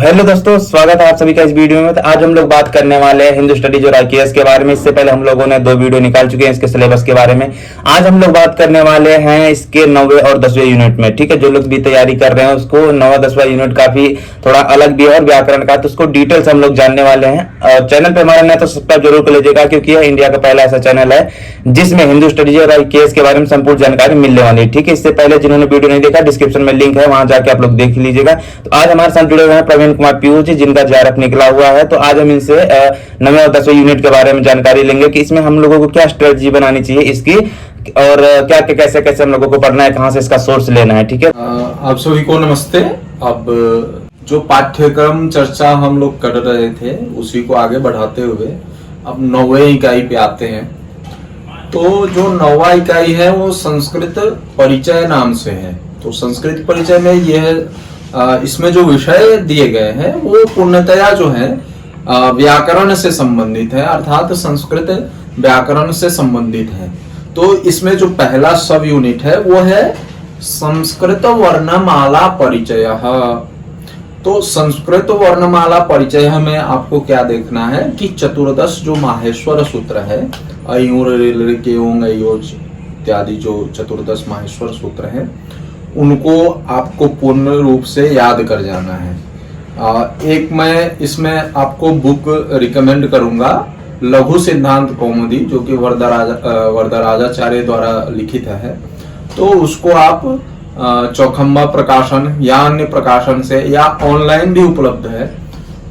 Hello दोस्तों, स्वागत है आप सभी का इस वीडियो में। तो आज हम लोग बात करने वाले हैं हिंदू स्टडीज और आईकेएस के बारे में। इससे पहले हम लोगों ने 2 वीडियो निकाल चुके हैं इसके सिलेबस के बारे में। आज हम लोग बात करने वाले हैं इसके 9वें और 10वें यूनिट में। ठीक है, जो लोग भी तैयारी कर रहे हैं उसको 9वां 10वां यूनिट काफी थोड़ा अलग भी है और व्याकरण का, तो उसको डिटेल्स हम लोग जानने वाले हैं। और चैनल पे हमारे नए तो सब्सक्राइब जरूर कर लीजिएगा, क्योंकि यह इंडिया का पहला ऐसा चैनल है जिसमें हिंदू स्टडीज और आईकेएस के बारे में संपूर्ण जानकारी मिलने वाली है। ठीक है, इससे पहले जिन्होंने वीडियो नहीं देखा, डिस्क्रिप्शन में लिंक है, वहां जाके आप लोग देख लीजिएगा। तो आज हमारे साथ जुड़े हुए हैं प्रवीण कुमार पीयूष जी, जिनका जेआरएफ निकला हुआ है। तो आज हम इनसे 9वें और 10वें यूनिट के बारे में जानकारी लेंगे कि इसमें हम लोगों को क्या स्ट्रेटजी बनानी चाहिए इसकी, और क्या क्या कैसे कैसे हम लोगों को पढ़ना है, कहां से इसका सोर्स लेना है। ठीक है, आप सभी को नमस्ते। अब जो पाठ्यक्रम चर्चा हम लोग कर रहे थे उसी को आगे बढ़ाते हुए अब 9वें इकाई पे आते हैं। तो जो 9वां इकाई है वो संस्कृत परिचय नाम से है। तो संस्कृत परिचय में यह इसमें जो विषय दिए गए हैं वो पूर्णतया जो है व्याकरण से संबंधित है, अर्थात संस्कृत व्याकरण से संबंधित है। तो इसमें जो पहला सब यूनिट है वो है संस्कृत वर्णमाला परिचय। तो संस्कृत वर्णमाला परिचय में आपको क्या देखना है कि चतुर्दश जो माहेश्वर सूत्र है, अयूर ऋ के ओंग अयोज इत्यादि जो चतुर्दश माहेश्वर सूत्र है उनको आपको पूर्ण रूप से याद कर जाना है। एक मैं इसमें आपको बुक रिकमेंड करूंगा, लघु सिद्धांत कौमुदी, जो कि वरदराजाचार्य द्वारा लिखित है। तो उसको आप चौखंबा प्रकाशन या अन्य प्रकाशन से या ऑनलाइन भी उपलब्ध है,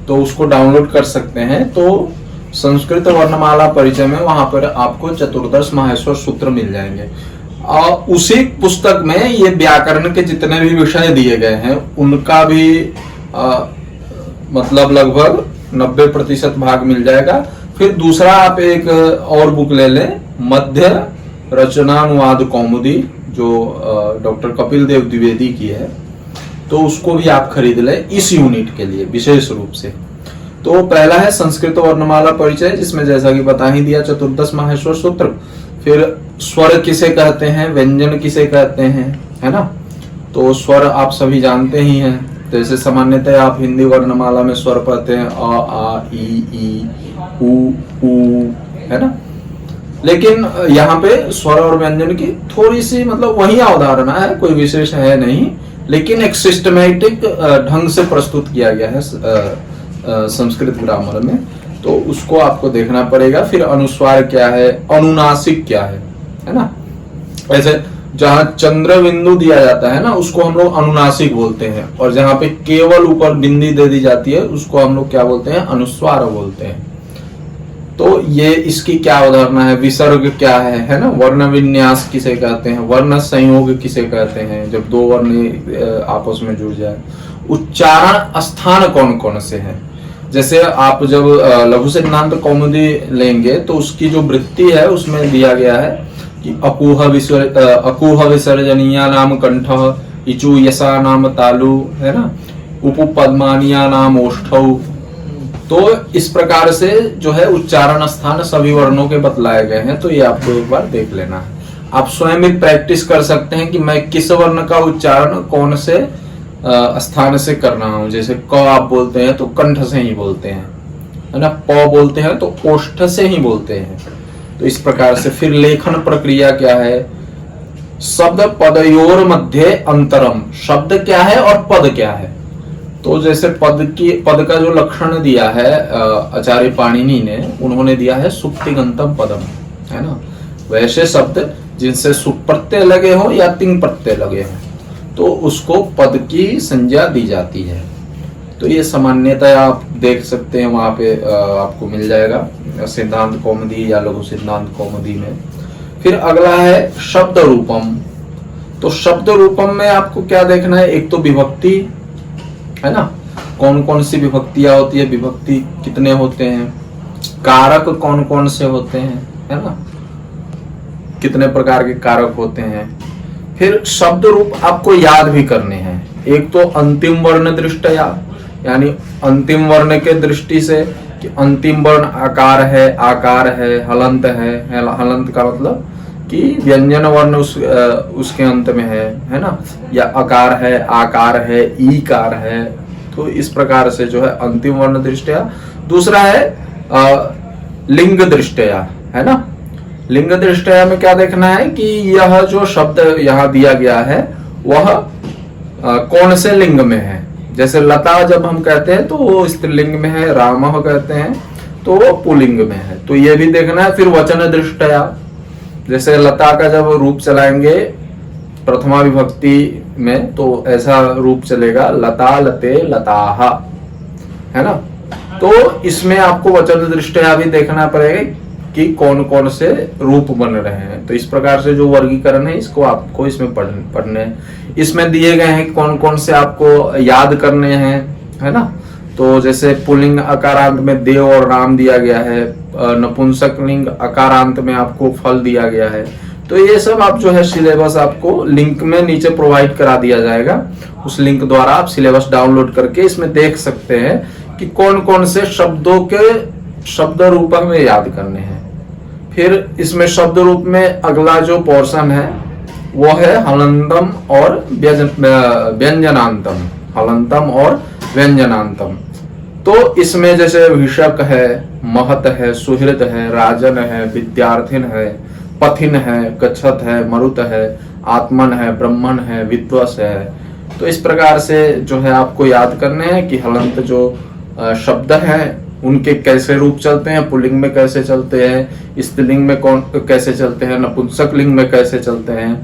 तो उसको डाउनलोड कर सकते हैं। तो संस्कृत वर्णमाला परिचय में वहां पर आपको चतुर्दश माहेश्वर सूत्र मिल जाएंगे। उसी पुस्तक में ये व्याकरण के जितने भी विषय दिए गए हैं उनका भी मतलब लगभग 90% भाग मिल जाएगा। फिर दूसरा आप एक और बुक ले लें, मध्य रचनानुवाद कौमुदी, जो डॉक्टर कपिल देव द्विवेदी की है, तो उसको भी आप खरीद लें इस यूनिट के लिए विशेष रूप से। तो पहला है संस्कृत वर्णमाला परिचय, जिसमें जैसा कि बता ही दिया चतुर्दश माहेश्वर सूत्र। फिर स्वर किसे कहते हैं, व्यंजन किसे कहते हैं, है ना। तो स्वर आप सभी जानते ही हैं। जैसे सामान्यतः आप हिंदी वर्णमाला में स्वर पढ़ते हैं अ, आ, ई, उ, है ना। लेकिन यहाँ पे स्वर और व्यंजन की थोड़ी सी मतलब वही अवधारणा है, कोई विशेष है नहीं, लेकिन एक सिस्टमैटिक ढंग से प्रस्तुत किया गया है संस्कृत ग्रामर में। तो उसको आपको देखना पड़ेगा। फिर अनुस्वार क्या है, अनुनासिक क्या है ना। ऐसे जहां चंद्र बिंदु दिया जाता है ना उसको हम लोग अनुनासिक बोलते हैं, और जहां पे केवल ऊपर बिंदी दे दी जाती है उसको हम लोग क्या बोलते हैं, अनुस्वार बोलते हैं। तो ये इसकी क्या अवधारणा है, विसर्ग क्या है ना। वर्ण विन्यास किसे कहते हैं, वर्ण संयोग किसे कहते हैं, जब दो वर्ण आपस में जुड़ जाए। उच्चारण स्थान कौन कौन से हैं, जैसे आप जब लघु सिद्धांत कौमुदी लेंगे तो उसकी जो वृत्ति है उसमें दिया गया है कि अकुह विसर्जनीया नाम कंठ, इचु यसा नाम तालु, है ना, उपपद्मानिया नाम ओष्ठौ। तो इस प्रकार से जो है उच्चारण स्थान सभी वर्णों के बतलाए गए हैं। तो ये आपको एक बार देख लेना है। आप स्वयं भी प्रैक्टिस कर सकते हैं कि मैं किस वर्ण का उच्चारण कौन से स्थान से कर रहा हूं। जैसे क आप बोलते हैं तो कंठ से ही बोलते हैं, है ना। प बोलते हैं तो ओष्ठ से ही बोलते हैं। तो इस प्रकार से फिर लेखन प्रक्रिया क्या है, शब्द पदयोर मध्य अंतरम, शब्द क्या है और पद क्या है। तो जैसे पद का जो लक्षण दिया है आचार्य पाणिनि ने, उन्होंने दिया है सुप्तिगंतम पदम, है ना। वैसे शब्द जिनसे सुप प्रत्यय लगे हो या तिंग प्रत्यय लगे हो तो उसको पद की संज्ञा दी जाती है। तो ये सामान्यतः आप देख सकते हैं, वहां पे आपको मिल जाएगा सिद्धांत कौमुदी या लघु सिद्धांत कौमुदी में। फिर अगला है शब्द रूपम। तो शब्द रूपम में आपको क्या देखना है, एक तो विभक्ति, है ना, कौन कौन सी विभक्तियां होती है, विभक्ति कितने होते हैं, कारक कौन कौन से होते हैं, है ना, कितने प्रकार के कारक होते हैं। फिर शब्द रूप आपको याद भी करने हैं। एक तो अंतिम वर्ण दृष्टया, यानी अंतिम वर्ण के दृष्टि से कि अंतिम वर्ण आकार है, हलंत है। हलंत का मतलब कि व्यंजन वर्ण उसके अंत में है ना, या अकार है, आकार है, ईकार है, तो इस प्रकार से जो है अंतिम वर्ण दृष्टया। दूसरा है लिंग दृष्टया, है ना। लिंग दृष्टया में क्या देखना है कि यह जो शब्द यहाँ दिया गया है वह कौन से लिंग में है। जैसे लता जब हम कहते हैं तो वो स्त्रीलिंग में है, रामः कहते हैं तो वो पुल्लिंग में है, तो ये भी देखना है। फिर वचन दृष्टया, जैसे लता का जब रूप चलाएंगे प्रथमा विभक्ति में तो ऐसा रूप चलेगा लता लते लताहा, है ना। तो इसमें आपको वचन दृष्टया भी देखना पड़ेगा कि कौन कौन से रूप बन रहे हैं। तो इस प्रकार से जो वर्गीकरण है इसको आपको इसमें पढ़ने इसमें दिए गए हैं कौन कौन से आपको याद करने हैं, है ना। तो जैसे पुल्लिंग अकारांत में देव और राम दिया गया है, नपुंसक लिंग अकारांत में आपको फल दिया गया है। तो ये सब आप जो है सिलेबस आपको लिंक में नीचे प्रोवाइड करा दिया जाएगा, उस लिंक द्वारा आप सिलेबस डाउनलोड करके इसमें देख सकते हैं कि कौन कौन से शब्दों के शब्द रूप हमें याद करने हैं। फिर इसमें शब्द रूप में अगला जो पोर्शन है वो है हलंतम और व्यंजनांतम, हलंतम और व्यंजनांतम। तो इसमें जैसे विषक है, महत है, सुहृद है, राजन है, विद्यार्थिन है, पथिन है, गच्छत है, मरुत है, आत्मन है, ब्रह्मन है, विद्वस है। तो इस प्रकार से जो है आपको याद करने हैं कि हलंत जो शब्द हैं उनके कैसे रूप चलते हैं, पुल्लिंग में कैसे चलते हैं, स्त्रीलिंग में कौन कैसे चलते हैं, नपुंसक लिंग में कैसे चलते हैं।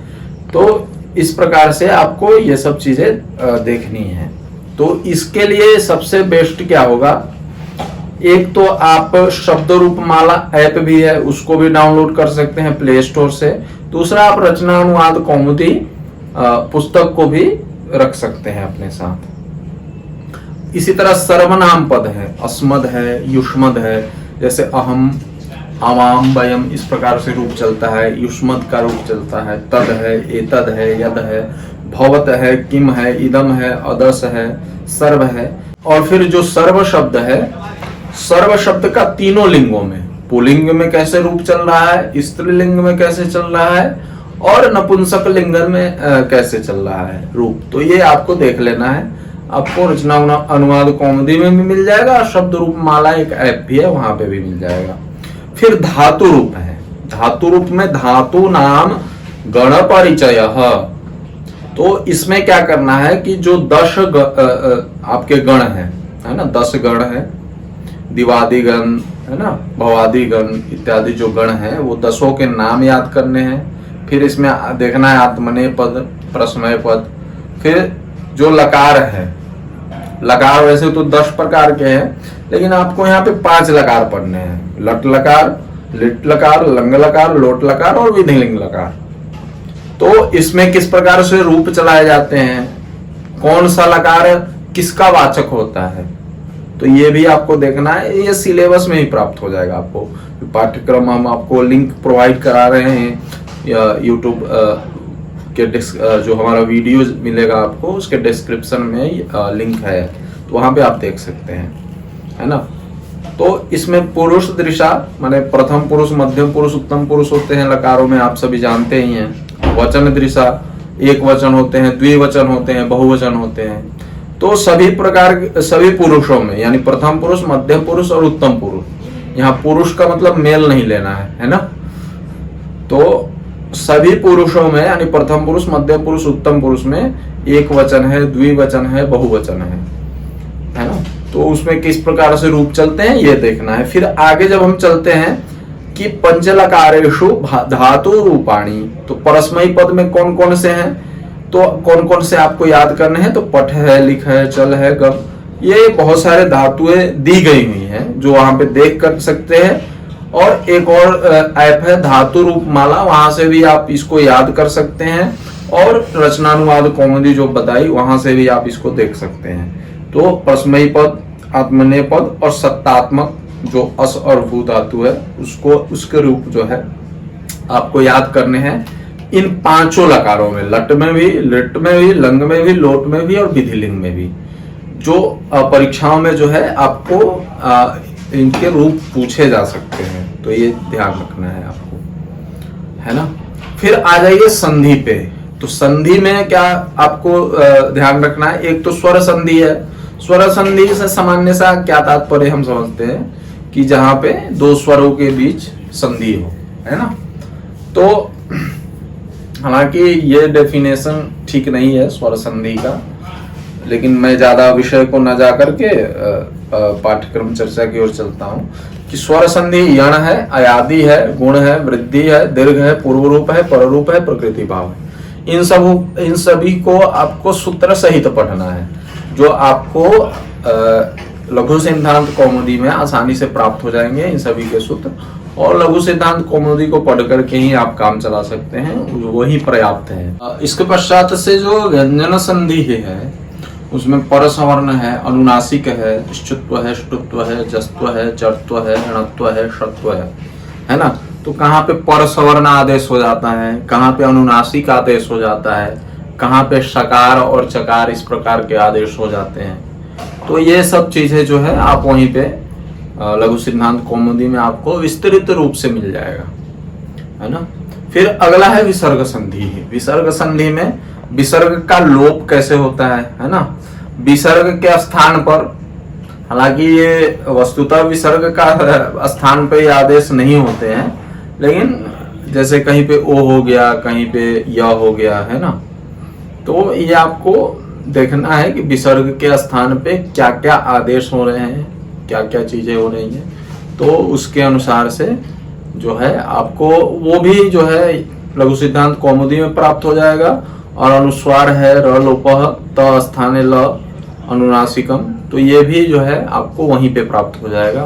तो इस प्रकार से आपको ये सब चीजें देखनी है। तो इसके लिए सबसे बेस्ट क्या होगा, एक तो आप शब्द रूप माला ऐप भी है उसको भी डाउनलोड कर सकते हैं प्ले स्टोर से। दूसरा आप रचनानुवाद कौमुदी पुस्तक को भी रख सकते हैं अपने साथ। इसी तरह सर्वनाम पद है, अस्मद है, युष्मद है, जैसे अहम, अवाम, वयम, इस प्रकार से रूप चलता है। युष्मद का रूप चलता है, तद है, एतद है, यद है, भवत है, किम है, इदम है, अदस है, सर्व है। और फिर जो सर्व शब्द है, सर्व शब्द का तीनों लिंगों में, पुल्लिंग में कैसे रूप चल रहा है, स्त्रीलिंग में कैसे चल रहा है और नपुंसक लिंग में कैसे चल रहा है रूप। तो ये आपको देख लेना है। आपको रचना अनुवाद कौमुदी में भी मिल जाएगा, शब्द रूप माला एक ऐप भी है वहां पे भी मिल जाएगा। फिर धातु रूप है, धातु रूप में धातु नाम गण परिचय। तो इसमें क्या करना है कि जो 10 आपके गण है ना, 10 गण है, दिवादी गण है ना, भवादी गण इत्यादि जो गण है वो 10 के नाम याद करने हैं। फिर इसमें देखना है आत्मनेय पद, प्रश्नय पद। फिर जो लकार है, लकार वैसे तो 10 प्रकार के हैं लेकिन आपको यहाँ पे 5 लकार पढ़ने हैं, लट लकार, लिट लकार, लंग लकार, लोट लकार और विधिलिंग लकार। तो इसमें किस प्रकार से रूप चलाए जाते हैं, कौन सा लकार किसका वाचक होता है, तो ये भी आपको देखना है। ये सिलेबस में ही प्राप्त हो जाएगा आपको। पाठ्यक्रम हम आपको लिंक प्रोवाइड करा रहे हैं या यूट्यूब के जो हमारा वीडियो मिलेगा आपको उसके डिस्क्रिप्शन में लिंक है, तो वहां पे आप देख सकते हैं, है ना। तो इसमें पुरुष दृशा माने प्रथम पुरुष, मध्यम पुरुष, उत्तम पुरुष होते हैं लकारों में, आप सभी जानते ही हैं। वचन दृशा, एक वचन होते हैं, द्विवचन होते हैं, बहुवचन होते हैं। तो सभी प्रकार सभी पुरुषों में यानी प्रथम पुरुष, मध्यम पुरुष और उत्तम पुरुष, यहाँ पुरुष का मतलब मेल नहीं लेना है ना। तो सभी पुरुषों में यानी प्रथम पुरुष, मध्यम पुरुष, उत्तम पुरुष में एक वचन है, द्विवचन है, बहुवचन है ना। तो उसमें किस प्रकार से रूप चलते हैं ये देखना है। फिर आगे जब हम चलते हैं कि पंचलकारेषु धातु रूपाणी, तो परस्मयी पद में कौन कौन से हैं, तो कौन कौन से आपको याद करने हैं, तो पठ है, लिख है, चल है, गम, ये बहुत सारे धातुएं दी गई हुई हैं जो वहां पे देख कर सकते हैं। और एक और ऐप है धातु रूप माला, वहां से भी आप इसको याद कर सकते हैं। और रचनानुवाद कौमुदी जो बताई वहां से भी आप इसको देख सकते हैं। तो परस्मयी पद, आत्मनेय पद और सत्तात्मक जो अस और भू धातु है उसको, उसके रूप जो है आपको याद करने हैं इन 5 लकारों में, लट में भी, लिट में भी, लंग में भी, लोट में भी और विधिलिंग में भी। जो परीक्षाओं में जो है आपको इनके रूप पूछे जा सकते हैं, तो ये ध्यान रखना है आपको, है ना। फिर आ जाइए संधि पे। तो संधि में क्या आपको ध्यान रखना है, एक तो स्वर संधि है। स्वर संधि से सामान्य सा क्या तात्पर्य हम समझते हैं कि जहां पे दो स्वरों के बीच संधि हो, है ना। तो हालांकि ये डेफिनेशन ठीक नहीं है स्वर संधि का, लेकिन मैं ज्यादा विषय को न जाकर के पाठ्यक्रम चर्चा की ओर चलता हूं कि स्वर संधि यण है, अयादि है, गुण है, वृद्धि है, दीर्घ है, पूर्व रूप है, पर रूप है, प्रकृति भाव है। इन सभी को आपको सूत्र सहित पढ़ना है, जो आपको लघु सिद्धांत कौमुदी में आसानी से प्राप्त हो जाएंगे इन सभी के सूत्र, और लघु सिद्धांत कौमुदी को पढ़ करके ही आप काम चला सकते हैं, वही पर्याप्त है। इसके पश्चात से जो व्यंजन संधि है उसमें परसवर्ण है, अनुनासिक है, श्चुत्व है, ष्टुत्व है, जस्त्व है, चर्त्व है, णत्व है, षत्व है ना। तो कहाँ पे परसवर्ण आदेश हो जाता है, कहाँ पे अनुनासिक आदेश हो जाता है, कहाँ पे शकार और चकार इस प्रकार के आदेश हो जाते हैं। तो ये सब चीजें जो है आप वहीं पे लघु सिद्धांत कौमुदी में आपको विस्तृत रूप से मिल जाएगा, है ना। फिर अगला है विसर्ग संधि। विसर्ग संधि में विसर्ग का लोप कैसे होता है ना। विसर्ग के स्थान पर, हालांकि ये वस्तुतः विसर्ग का स्थान पे आदेश नहीं होते हैं, लेकिन जैसे कहीं पे ओ हो गया, कहीं पे य हो गया, है ना। तो ये आपको देखना है कि विसर्ग के स्थान पे क्या क्या आदेश हो रहे हैं, क्या क्या चीजें हो रही हैं, तो उसके अनुसार से जो है आपको वो भी जो है लघु सिद्धांत कौमुदी में प्राप्त हो जाएगा। और अनुस्वार है र लोपः त स्थाने ल अनुनासिकम, तो ये भी जो है आपको वहीं पे प्राप्त हो जाएगा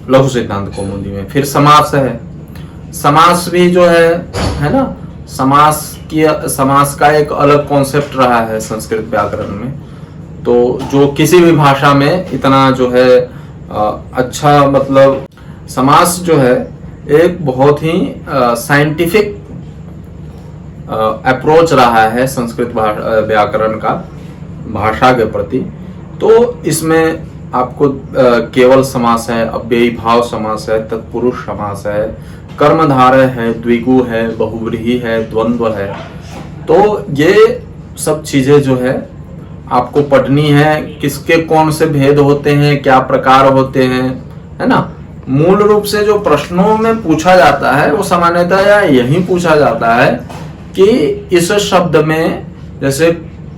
लघु सिद्धांत कौमुदी में। फिर समास है, समास भी जो है ना, समास का एक अलग कॉन्सेप्ट रहा है संस्कृत व्याकरण में। तो जो किसी भी भाषा में इतना जो है अच्छा, मतलब समास जो है एक बहुत ही साइंटिफिक अप्रोच रहा है संस्कृत व्याकरण का भाषा के प्रति। तो इसमें आपको केवल समास है, अव्ययी भाव समास है, तत्पुरुष समास है, कर्मधारय है, द्विगु है, बहुव्रीहि है, द्वंद्व है। तो ये सब चीजें जो है आपको पढ़नी है, किसके कौन से भेद होते हैं, क्या प्रकार होते हैं, है ना। मूल रूप से जो प्रश्नों में पूछा जाता है वो सामान्यतः यही पूछा जाता है कि इस शब्द में जैसे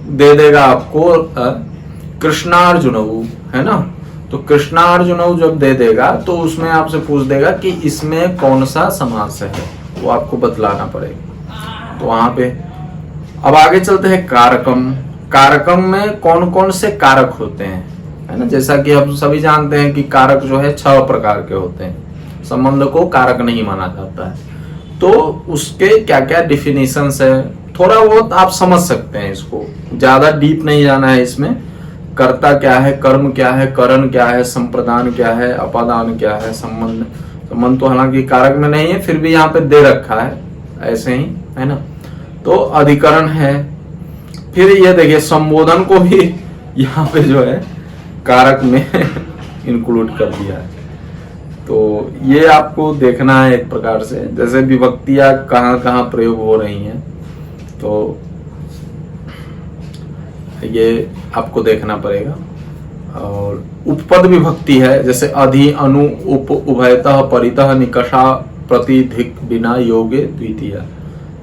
दे देगा आपको कृष्णार्जुनऊ, है ना। तो कृष्णार्जुनऊ जब दे देगा तो उसमें आपसे पूछ देगा कि इसमें कौन सा समास है, वो आपको बतलाना पड़ेगा। तो वहां पे अब आगे चलते हैं कारकम। कारकम में कौन कौन से कारक होते हैं, है ना। जैसा कि हम सभी जानते हैं कि कारक जो है 6 प्रकार के होते हैं, संबंध को कारक नहीं माना जाता है। तो उसके क्या क्या डिफिनेशंस है, थोड़ा बहुत आप समझ सकते हैं, इसको ज्यादा डीप नहीं जाना है इसमें। कर्ता क्या है, कर्म क्या है, करण क्या है, संप्रदान क्या है, अपादान क्या है, संबंध तो हालांकि कारक में नहीं है, फिर भी यहाँ पे दे रखा है ऐसे ही, है ना। तो अधिकरण है। फिर ये देखिए संबोधन को भी यहाँ पे जो है कारक में इंक्लूड कर दिया है। तो ये आपको देखना है एक प्रकार से, जैसे विभक्तियां कहाँ कहाँ प्रयोग हो रही हैं, तो ये आपको देखना पड़ेगा। और उपपद विभक्ति है, जैसे अधि, अनु, उप, उभयतः, परितः, निकषा, प्रति, धिक, बिना, योगे, द्वितीय,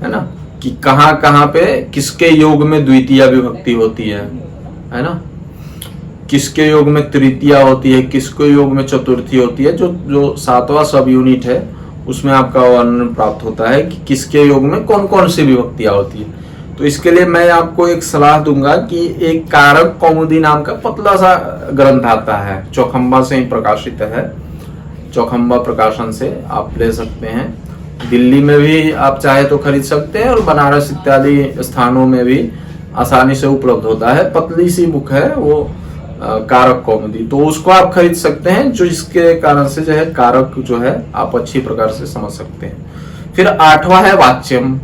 है ना। कि कहाँ कहाँ पे किसके योग में द्वितीय विभक्ति होती है ना। किसके योग में तृतीया होती है, किसके योग में चतुर्थी होती है। जो 7वां सब यूनिट है उसमें आपका वर्णन प्राप्त होता है कि किसके योग में कौन कौन सी विभक्तियां होती है। तो इसके लिए मैं आपको एक सलाह दूंगा कि एक कारक कौमुदी नाम का पतला सा ग्रंथ आता है, चौखंबा से ही प्रकाशित है, चौखंबा प्रकाशन से आप ले सकते हैं। दिल्ली में भी आप चाहे तो खरीद सकते हैं और बनारस इत्यादि स्थानों में भी आसानी से उपलब्ध होता है। पतली सी बुक है वो कारक कौमुदी, तो उसको आप खरीद सकते हैं, जो इसके कारण से जो है कारक जो है आप अच्छी प्रकार से समझ सकते हैं। फिर 8वां है वाच्यम।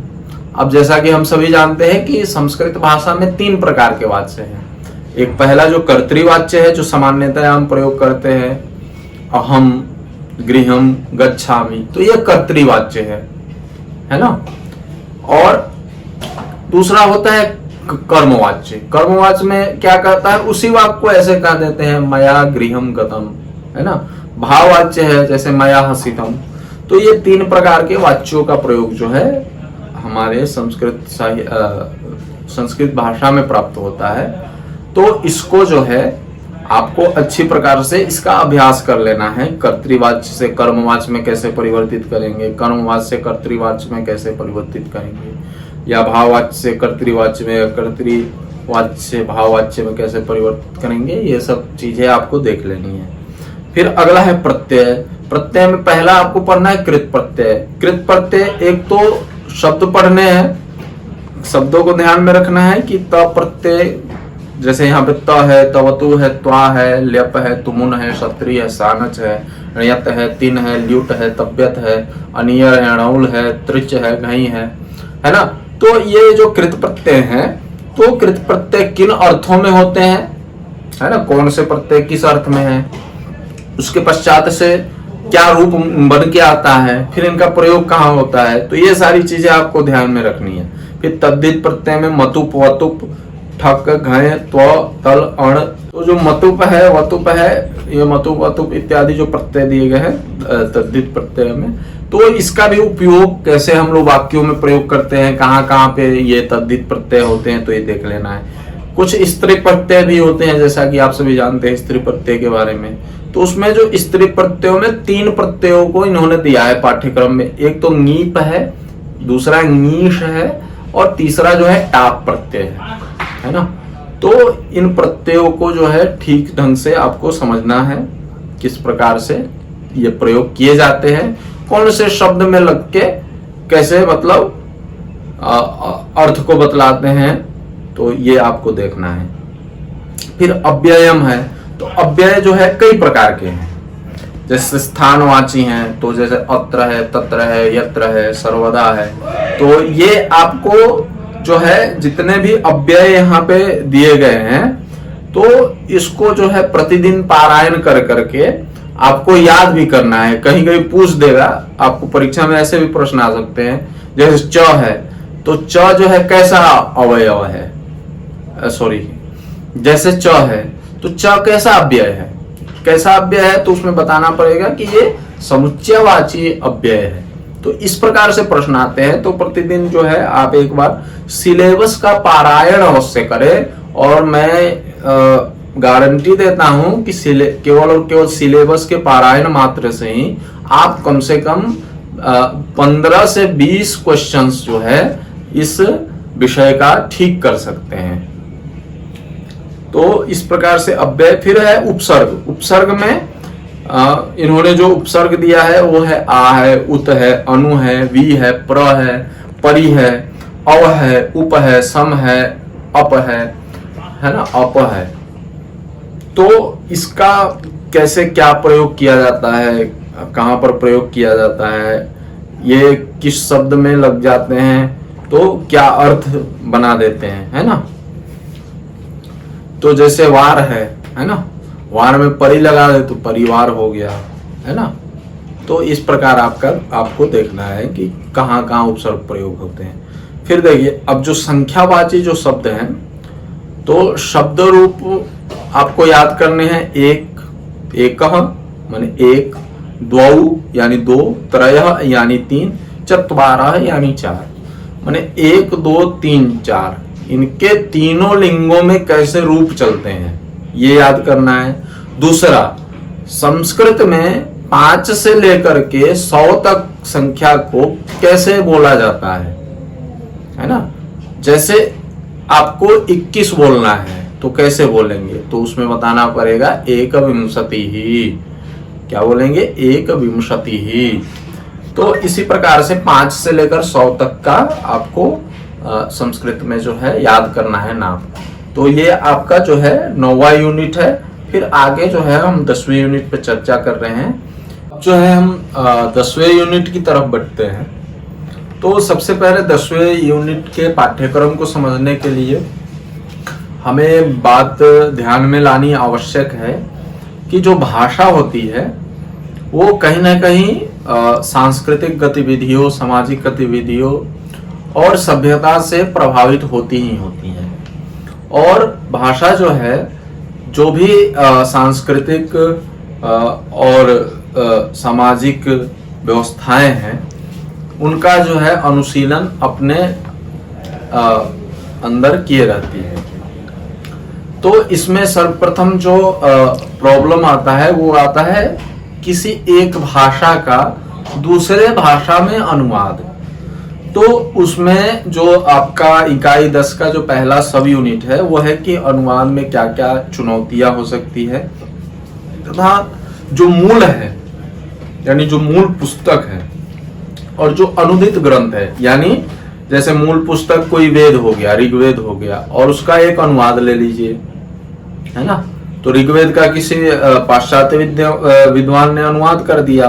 अब जैसा कि हम सभी जानते हैं कि संस्कृत भाषा में 3 प्रकार के वाच्य हैं। एक पहला जो कर्तृवाच्य है, जो सामान्यतः हम प्रयोग करते हैं, अहम, गृहम, गच्छामि, तो यह कर्तृवाच्य है ना। और दूसरा होता है कर्मवाच्य। कर्मवाच्य में क्या कहता है, उसी वाक्य को ऐसे कह देते हैं मया गृहम गतम, है ना। भाववाच्य है जैसे मया हसितम। तो ये 3 प्रकार के वाच्यों का प्रयोग जो है हमारे संस्कृत भाषा में प्राप्त होता है। तो इसको जो है आपको अच्छी प्रकार से इसका अभ्यास कर लेना है। कर्तृवाच्य से कर्मवाच्य में कैसे परिवर्तित करेंगे, कर्मवाच्य से कर्तृवाच्य में कैसे परिवर्तित करेंगे, या भाववाच्य से कर्तृवाच्य में, कर्तृवाच्य से भाववाच्य में कैसे परिवर्तित करेंगे, ये सब चीजें आपको देख लेनी है। फिर अगला है प्रत्यय। प्रत्यय में पहला आपको पढ़ना है कृत प्रत्यय। कृत प्रत्यय एक तो शब्द पढ़ने हैं, शब्दों को ध्यान में रखना है कि त प्रत्यय, जैसे यहाँ पे त है, तवतु है, त्वा है, ल्यप है, तुमुन है, क्षत्रिय है, सानच है, ण्यत है, तिन है, ल्युट है, तब्यत है, अनियर है, अणौल है, त्रिच है, घई है ना। तो ये जो कृत प्रत्यय हैं, तो कृत प्रत्यय किन अर्थों में होते हैं, है ना, कौन से प्रत्यय किस अर्थ में है, उसके पश्चात से क्या रूप बन के आता है, फिर इनका प्रयोग कहाँ होता है, तो ये सारी चीजें आपको ध्यान में रखनी है। फिर तद्धित प्रत्यय में मतुप, वतुप, ठक, घय, त्व, तल, अण। तो जो मतुप है, वतुप है, ये मतुप, वतुप इत्यादि जो प्रत्यय दिए गए हैं तद्धित प्रत्यय में, तो इसका भी उपयोग कैसे हम लोग वाक्यों में प्रयोग करते हैं, कहाँ कहाँ पे ये तद्धित प्रत्यय होते हैं, तो ये देख लेना है। कुछ स्त्री प्रत्यय भी होते हैं, जैसा कि आप सभी जानते हैं स्त्री प्रत्यय के बारे में। तो उसमें जो स्त्री प्रत्ययों में 3 प्रत्ययों को इन्होंने दिया है पाठ्यक्रम में। एक तो ङीप है, दूसरा ङीश है, और तीसरा जो है टाप प्रत्यय है ना। तो इन प्रत्ययों को जो है ठीक ढंग से आपको समझना है, किस प्रकार से ये प्रयोग किए जाते हैं, कौन से शब्द में लग के कैसे मतलब अर्थ को बतलाते हैं, तो ये आपको देखना है। फिर अव्ययम है, तो अव्यय जो है कई प्रकार के हैं, जैसे स्थानवाची हैं, तो जैसे अत्र है, तत्र है, यत्र है, सर्वदा है। तो ये आपको जो है जितने भी अव्यय यहाँ पे दिए गए हैं, तो इसको जो है प्रतिदिन पारायण कर करके आपको याद भी करना है। कहीं कहीं पूछ देगा आपको परीक्षा में, ऐसे भी प्रश्न आ सकते हैं। जैसे च है, तो च जो है कैसा अवयव है, सॉरी, जैसे च है तो च कैसा अव्यय है, कैसा अव्यय है, तो उसमें बताना पड़ेगा कि ये समुच्चयवाची अव्यय है। तो इस प्रकार से प्रश्न आते हैं। तो प्रतिदिन जो है आप एक बार सिलेबस का पारायण अवश्य करें, और मैं गारंटी देता हूं कि केवल और केवल सिलेबस के पारायण मात्र से ही आप कम से कम 15 से 20 क्वेश्चंस जो है इस विषय का ठीक कर सकते हैं। तो इस प्रकार से अव्यय। फिर है उपसर्ग। उपसर्ग में इन्होंने जो उपसर्ग दिया है वो है आ है, उत है, अनु है, वी है, प्र है, परि है, अव है, उप है, सम है, अप है ना, अप है। तो इसका कैसे क्या प्रयोग किया जाता है, कहां पर प्रयोग किया जाता है, ये किस शब्द में लग जाते हैं, तो क्या अर्थ बना देते हैं, है ना। तो जैसे वार है ना, वार में परि लगा दे तो परिवार हो गया, है ना। तो इस प्रकार आपको देखना है कि कहाँ कहाँ उपसर्ग प्रयोग होते हैं। फिर देखिए, अब जो संख्यावाची जो शब्द हैं, तो शब्द रूप आपको याद करने हैं। एक माने एक, द्वौ यानी 2, त्रयः यानी 3, चत्वारः यानी 4, माने 1, 2, 3, 4। इनके तीनों लिंगों में कैसे रूप चलते हैं ये याद करना है। दूसरा, संस्कृत में 5 से लेकर के 100 तक संख्या को कैसे बोला जाता है ना। जैसे आपको 21 बोलना है तो कैसे बोलेंगे, तो उसमें बताना पड़ेगा एकविंशति ही। क्या बोलेंगे, एकविंशति ही। तो इसी प्रकार से 5 से लेकर 100 तक का आपको संस्कृत में जो है याद करना है नाम। तो ये आपका जो है 9वां यूनिट है। फिर आगे जो है हम 10वें यूनिट पे चर्चा कर रहे हैं। जो है हम 10वें यूनिट की तरफ बढ़ते हैं। तो सबसे पहले 10वें यूनिट के पाठ्यक्रम को समझने के लिए हमें बात ध्यान में लानी आवश्यक है कि जो भाषा होती है वो कहीं ना कहीं सांस्कृतिक गतिविधियों, सामाजिक गतिविधियों और सभ्यता से प्रभावित होती ही होती है। और भाषा जो है, जो भी सांस्कृतिक और सामाजिक व्यवस्थाएं हैं, उनका जो है अनुशीलन अपने अंदर किए रहती है। तो इसमें सर्वप्रथम जो प्रॉब्लम आता है वो आता है किसी एक भाषा का दूसरे भाषा में अनुवाद। तो उसमें जो आपका इकाई 10 का जो पहला सब यूनिट है वो है कि अनुवाद में क्या क्या चुनौतियां हो सकती है, तथा जो मूल है यानी जो मूल पुस्तक है और जो अनुदित ग्रंथ है, यानी जैसे मूल पुस्तक कोई वेद हो गया, ऋग्वेद हो गया, और उसका एक अनुवाद ले लीजिए, है ना। तो ऋग्वेद का किसी पाश्चात्य विद्वान ने अनुवाद कर दिया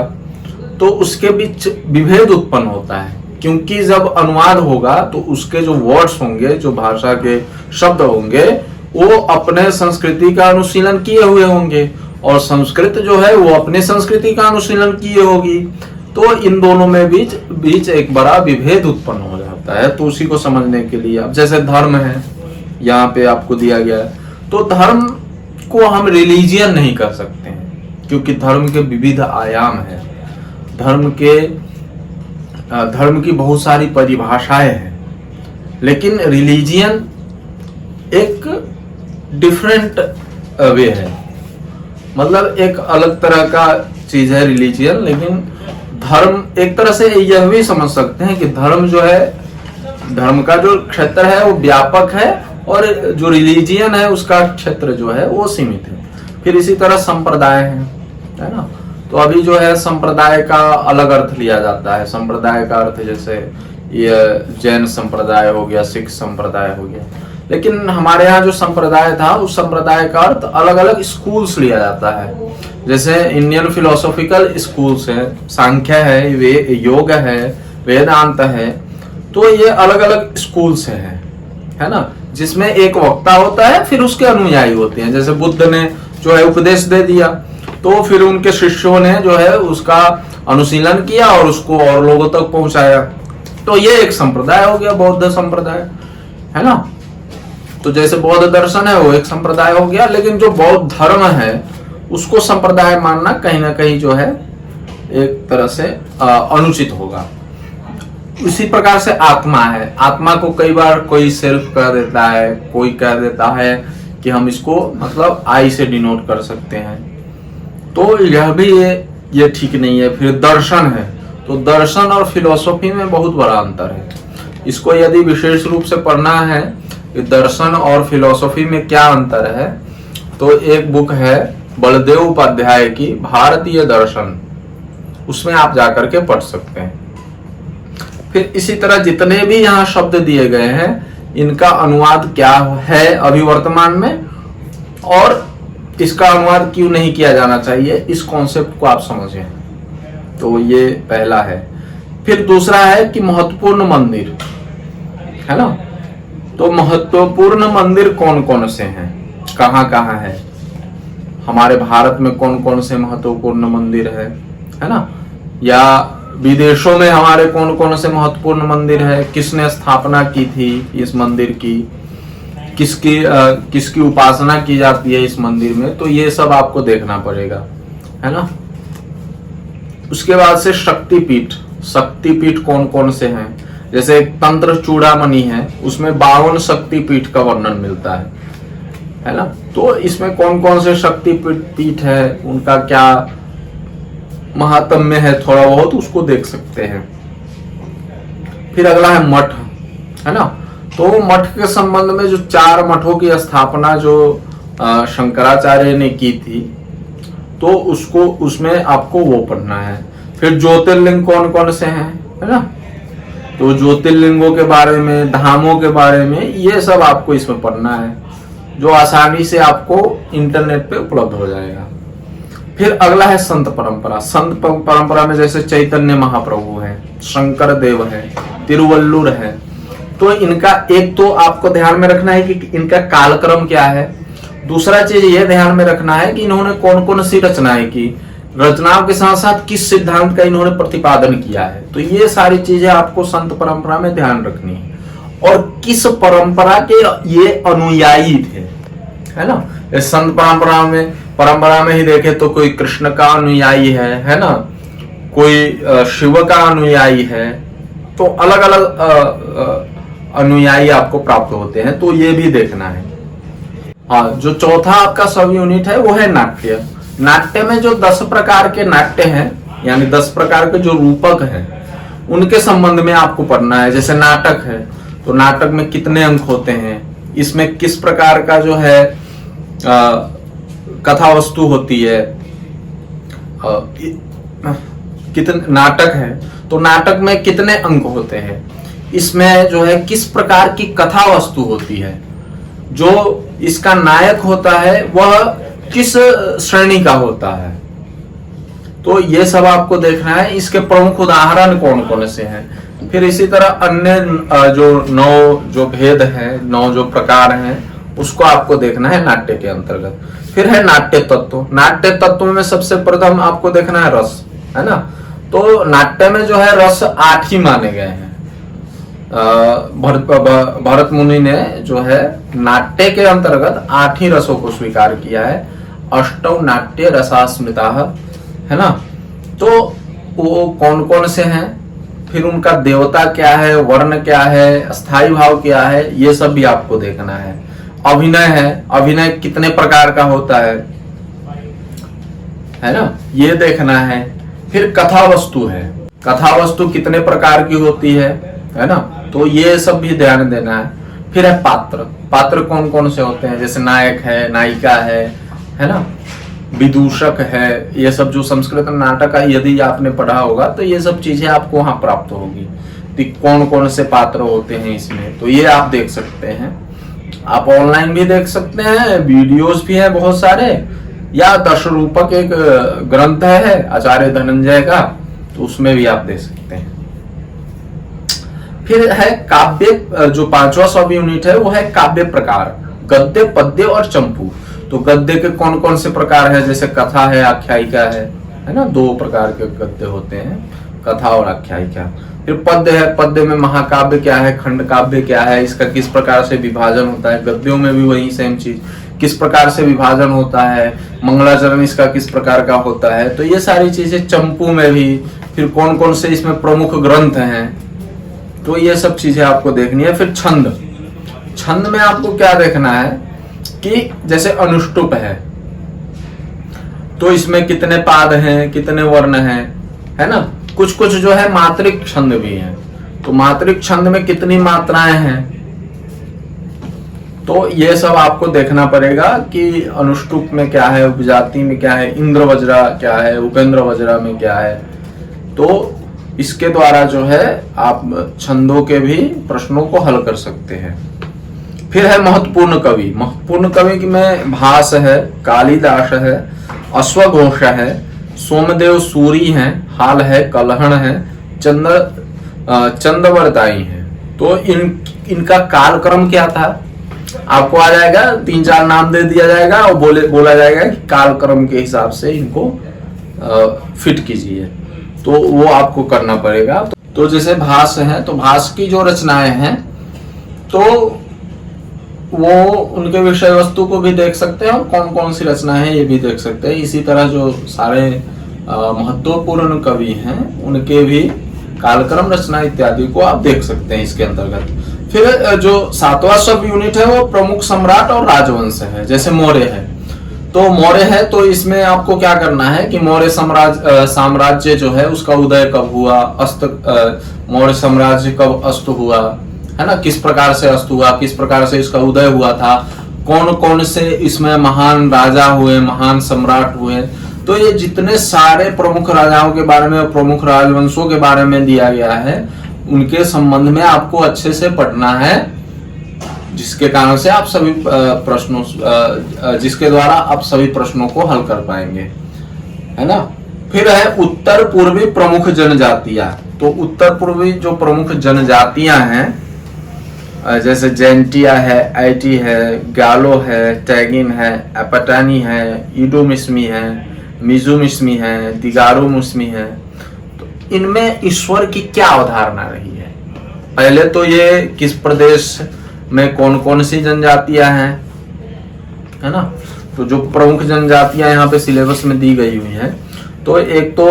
तो उसके बीच विभेद उत्पन्न होता है, क्योंकि जब अनुवाद होगा तो उसके जो वर्ड्स होंगे, जो भाषा के शब्द होंगे, वो अपने संस्कृति का अनुशीलन किए हुए होंगे और संस्कृत जो है वो अपने संस्कृति का अनुशीलन किए होगी। तो इन दोनों में बीच एक बड़ा विभेद उत्पन्न हो जाता है। तो उसी को समझने के लिए अब जैसे धर्म है, यहाँ पे आपको दिया गया है, तो धर्म को हम रिलीजियन नहीं कर सकते हैं, क्योंकि धर्म के विविध आयाम है, धर्म की बहुत सारी परिभाषाएं हैं, लेकिन रिलीजियन एक डिफरेंट वे है, मतलब एक अलग तरह का चीज है रिलीजियन। लेकिन धर्म एक तरह से यह भी समझ सकते हैं कि धर्म जो है, धर्म का जो क्षेत्र है वो व्यापक है और जो रिलीजियन है उसका क्षेत्र जो है वो सीमित है। फिर इसी तरह संप्रदाय है ना। तो अभी जो है संप्रदाय का अलग अर्थ लिया जाता है। संप्रदाय का अर्थ जैसे ये जैन संप्रदाय हो गया, सिख संप्रदाय हो गया, लेकिन हमारे यहाँ जो संप्रदाय था उस संप्रदाय का अर्थ अलग अलग स्कूल्स लिया जाता है। जैसे इंडियन फिलोसॉफिकल स्कूल्स है, सांख्य है, योग है, वेदांत है, तो ये अलग अलग स्कूल्स है ना, जिसमें एक वक्ता होता है, फिर उसके अनुयायी होते हैं। जैसे बुद्ध ने जो है उपदेश दे दिया तो फिर उनके शिष्यों ने जो है उसका अनुशीलन किया और उसको और लोगों तक पहुंचाया। तो ये एक संप्रदाय हो गया, बौद्ध संप्रदाय, है ना। तो जैसे बौद्ध दर्शन है वो एक संप्रदाय हो गया, लेकिन जो बौद्ध धर्म है उसको संप्रदाय मानना कहीं ना कहीं जो है एक तरह से अनुचित होगा। इसी प्रकार से आत्मा है। आत्मा को कई बार कोई सेल्फ कह देता है, कोई कह देता है कि हम इसको मतलब आई से डिनोट कर सकते हैं, तो यह भी ये ठीक नहीं है। फिर दर्शन है, तो दर्शन और फिलोसॉफी में बहुत बड़ा अंतर है। इसको यदि विशेष रूप से पढ़ना है कि दर्शन और फिलोसॉफी में क्या अंतर है, तो एक बुक है बलदेव उपाध्याय की भारतीय दर्शन, उसमें आप जाकर के पढ़ सकते हैं। फिर इसी तरह जितने भी यहाँ शब्द दिए गए हैं इनका अनुवाद क्या है अभी वर्तमान में, और इसका अनुवाद क्यों नहीं किया जाना चाहिए, इस कॉन्सेप्ट को आप समझें। तो ये पहला है। फिर दूसरा है कि महत्वपूर्ण मंदिर, है ना। तो महत्वपूर्ण मंदिर कौन कौन से हैं, कहाँ कहाँ है, हमारे भारत में कौन कौन से महत्वपूर्ण मंदिर है ना, या विदेशों में हमारे कौन कौन से महत्वपूर्ण मंदिर है, किसने स्थापना की थी इस मंदिर की, किसकी उपासना की जाती है इस मंदिर में, तो ये सब आपको देखना पड़ेगा, है ना। उसके बाद से शक्तिपीठ कौन कौन से हैं। जैसे तंत्र चूड़ामणि है, उसमें 52 शक्तिपीठ का वर्णन मिलता है ना। तो इसमें कौन कौन से शक्तिपीठ है, उनका क्या महात्म्य है, थोड़ा बहुत उसको देख सकते हैं। फिर अगला है मठ, है ना। तो मठ के संबंध में जो 4 मठों की स्थापना जो शंकराचार्य ने की थी, तो उसमें आपको वो पढ़ना है। फिर ज्योतिर्लिंग कौन कौन से हैं, है ना। तो ज्योतिर्लिंगों के बारे में, धामों के बारे में, ये सब आपको इसमें पढ़ना है, जो आसानी से आपको इंटरनेट पे उपलब्ध हो जाएगा। फिर अगला है संत परंपरा। संत परंपरा में जैसे चैतन्य महाप्रभु है, शंकर देव है, तिरुवल्लुर है। तो इनका एक तो आपको ध्यान में रखना है कि इनका कालक्रम क्या है। दूसरा चीज ये ध्यान में रखना है कि इन्होंने कौन कौन सी रचनाएं की, रचनाओं के साथ साथ किस सिद्धांत का इन्होंने प्रतिपादन किया है। तो ये सारी चीजें आपको संत परंपरा में ध्यान रखनी है। और किस परंपरा के ये अनुयायी थे, है ना। इस संत परंपरा में ही देखे तो कोई कृष्ण का अनुयायी है ना, कोई शिव का अनुयायी है, तो अलग अलग अनुयायी आपको प्राप्त होते हैं, तो ये भी देखना है। हाँ, जो चौथा आपका सब यूनिट है वो है नाट्य। नाट्य में जो 10 प्रकार के नाट्य हैं, यानी 10 प्रकार के जो रूपक हैं, उनके संबंध में आपको पढ़ना है। जैसे नाटक है, तो नाटक में कितने अंक होते हैं, इसमें किस प्रकार का जो है कथा वस्तु होती है, कितने नाटक है तो नाटक में कितने अंक होते हैं, इसमें जो है किस प्रकार की कथा वस्तु होती है, जो इसका नायक होता है वह किस श्रेणी का होता है, तो ये सब आपको देखना है। इसके प्रमुख उदाहरण कौन कौन से हैं। फिर इसी तरह अन्य जो 9 जो भेद हैं, 9 जो प्रकार हैं, उसको आपको देखना है नाट्य के अंतर्गत। फिर है नाट्य तत्व। नाट्य तत्व में सबसे प्रथम आपको देखना है रस, है ना। तो नाट्य में जो है रस 8 ही माने गए हैं। भरत मुनि ने जो है नाट्य के अंतर्गत 8 ही रसों को स्वीकार किया है। अष्टौ नाट्य रसा स्मृता, है ना। तो वो कौन कौन से हैं, फिर उनका देवता क्या है, वर्ण क्या है, स्थायी भाव क्या है, ये सब भी आपको देखना है। अभिनय है, अभिनय कितने प्रकार का होता है ना, ये देखना है। फिर कथा वस्तु है, कथा वस्तु कितने प्रकार की होती है ना, तो ये सब भी ध्यान देना है। फिर है पात्र। पात्र कौन कौन से होते हैं, जैसे नायक है, नायिका है ना, विदूषक है, ये सब जो संस्कृत नाटक है, यदि आपने पढ़ा होगा तो ये सब चीजें आपको वहां प्राप्त होगी कि कौन कौन से पात्र होते हैं इसमें, तो ये आप देख सकते हैं। आप ऑनलाइन भी देख सकते हैं, वीडियोस भी हैं बहुत सारे, या दशरूपक एक ग्रंथ है आचार्य धनंजय का, तो उसमें भी आप देख सकते हैं। फिर है काव्य, जो 5वां सब यूनिट है वो है काव्य प्रकार, गद्य, पद्य और चंपू। तो गद्य के कौन कौन से प्रकार है, जैसे कथा है, आख्यायिका है ना, 2 प्रकार के गद्य होते हैं, कथा और आख्यायिका। फिर पद्य है, पद्य में महाकाव्य क्या है, खंड काव्य क्या है, इसका किस प्रकार से विभाजन होता है। गद्यों में भी वही सेम चीज, किस प्रकार से विभाजन होता है, मंगलाचरण इसका किस प्रकार का होता है, तो ये सारी चीजें चंपू में भी। फिर कौन कौन से इसमें प्रमुख ग्रंथ हैं, तो ये सब चीजें आपको देखनी है। फिर छंद। छंद में आपको क्या देखना है कि जैसे अनुष्टुप है, तो इसमें कितने पाद हैं, कितने वर्ण हैं, है ना। कुछ कुछ जो है मात्रिक छंद भी हैं, तो मात्रिक छंद में कितनी मात्राएं हैं, तो ये सब आपको देखना पड़ेगा कि अनुष्टुप में क्या है, उपजाति में क्या है, इंद्र वज्रा क्या है, उपेंद्र वज्रा में क्या है। तो इसके द्वारा जो है आप छंदों के भी प्रश्नों को हल कर सकते हैं। फिर है महत्वपूर्ण कवि। महत्वपूर्ण कवि में भास है, कालिदास है, अश्वघोष है, सोमदेव सूरी हैं, हाल है, कलहण है, चंद्रवरदाई है। तो इनका कालक्रम क्या था, आपको आ जाएगा, 3-4 नाम दे दिया जाएगा और बोला जाएगा कि कालक्रम के हिसाब से इनको फिट कीजिए, तो वो आपको करना पड़ेगा। तो जैसे भास है, तो भास की जो रचनाएं हैं, तो वो उनके विषय वस्तु को भी देख सकते हैं और कौन कौन सी रचना है ये भी देख सकते हैं। इसी तरह जो सारे महत्वपूर्ण कवि हैं उनके भी कालक्रम, रचना इत्यादि को आप देख सकते हैं इसके अंतर्गत। फिर जो 7वां सब यूनिट है वो प्रमुख सम्राट और राजवंश है। जैसे मौर्य है, तो मौर्य है तो इसमें आपको क्या करना है कि मौर्य साम्राज्य जो है उसका उदय कब हुआ, मौर्य साम्राज्य कब अस्त हुआ, है ना, किस प्रकार से अस्त हुआ, किस प्रकार से इसका उदय हुआ था, कौन कौन से इसमें महान राजा हुए, महान सम्राट हुए। तो ये जितने सारे प्रमुख राजाओं के बारे में, प्रमुख राजवंशों के बारे में दिया गया है, उनके संबंध में आपको अच्छे से पढ़ना है, जिसके कारण से आप सभी प्रश्नों, जिसके द्वारा आप सभी प्रश्नों को हल कर पाएंगे, है ना। फिर है उत्तर पूर्वी प्रमुख जनजातियां। तो उत्तर पूर्वी जो प्रमुख जनजातियां हैं, जैसे जैंटिया है, आईटी है, गालो है, टैगिन है, एपटानी है, ईडोमिस्मी है, मिजुमिस्मी है, दिगारो मुस्मी है, तो इनमें ईश्वर की क्या अवधारणा रही है, पहले तो ये किस प्रदेश में कौन कौन सी जनजातियां हैं, है ना। तो जो प्रमुख जनजातियां यहाँ पे सिलेबस में दी गई हुई हैं, तो एक तो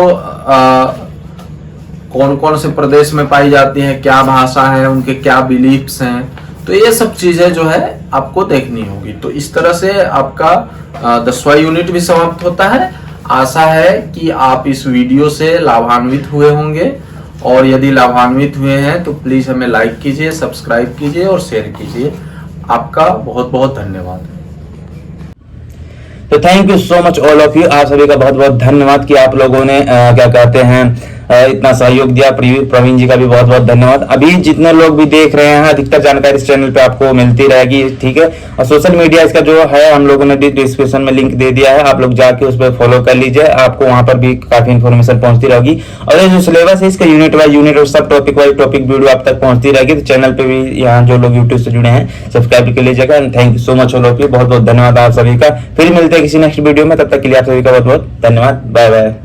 कौन कौन से प्रदेश में पाई जाती हैं, क्या भाषा है, उनके क्या बिलीफ्स हैं, तो ये सब चीजें जो है आपको देखनी होगी। तो इस तरह से आपका 10वां यूनिट भी समाप्त होता है। आशा है कि आप इस वीडियो से लाभान्वित हुए होंगे, और यदि लाभान्वित हुए हैं तो प्लीज हमें लाइक कीजिए, सब्सक्राइब कीजिए और शेयर कीजिए। आपका बहुत बहुत धन्यवाद। तो thank you so much all of you, आप सभी का बहुत बहुत धन्यवाद कि आप लोगों ने क्या कहते हैं इतना सहयोग दिया। प्रवीण जी का भी बहुत बहुत धन्यवाद। अभी जितने लोग भी देख रहे हैं, अधिकतर जानकारी इस चैनल पे आपको मिलती रहेगी, ठीक है। और सोशल मीडिया इसका जो है हम लोगों ने डिस्क्रिप्शन में लिंक दे दिया है, आप लोग जाके उस पर फॉलो कर लीजिए, आपको वहां पर भी काफी इन्फॉर्मेशन पहुंचती रहेगी। और ये जो सिलेबस है इसका यूनिट वाइज यूनिट और सब टॉपिक वाइज टॉपिक वीडियो आप तक पहुंचती रहेगी। तो चैनल पे भी यहाँ जो लोग यूट्यूब से जुड़े हैं सब्सक्राइब कर लीजिएगा। Thank you so much all of you, बहुत बहुत धन्यवाद आप सभी का। फिर मिलते हैं किसी नेक्स्ट वीडियो में, तब तक के लिए आप सभी का बहुत बहुत धन्यवाद। Bye bye.